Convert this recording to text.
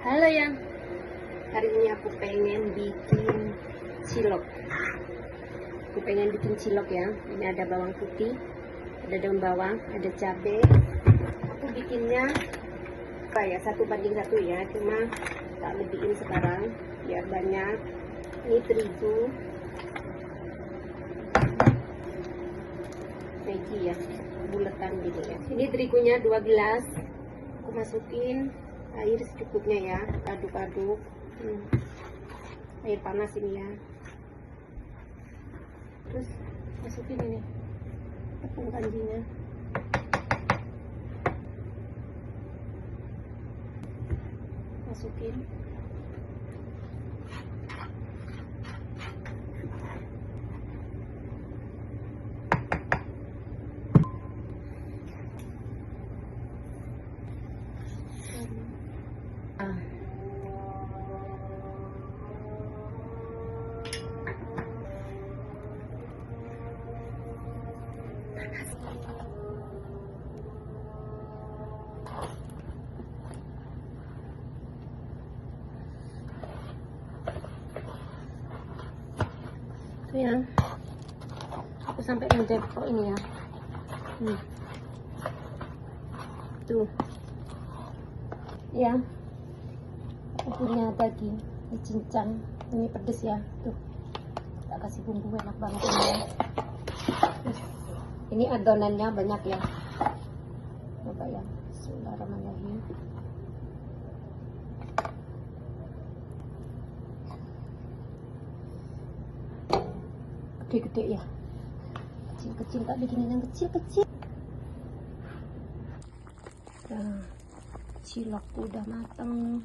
Halo yang hari ini aku pengen bikin cilok. Ya. Ini ada bawang putih, ada daun bawang, ada cabai. Aku bikinnya apa ya, 1:1 ya. Cuma tak lebihin sekarang biar banyak. Ini terigu, Maggi ya, buletan gitu ya. Ini terigunya 2 gelas. Aku masukin air secukupnya ya, aduk-aduk. Air panas ini ya. Terus masukin ini tepung kanjinya. Masukin. Itu ya, aku sampai menjepok ini ya. Tuh ya, aku punya daging dicincang, ini pedes ya. Tuh, tak kasih bumbu enak banget ini ya. Terus, ini adonannya banyak ya. Coba ya, bismillahirrahmanirrahim. Gede-gede ya, kecil-kecil, tak bikinin yang kecil-kecil. Nah, cilokku udah mateng.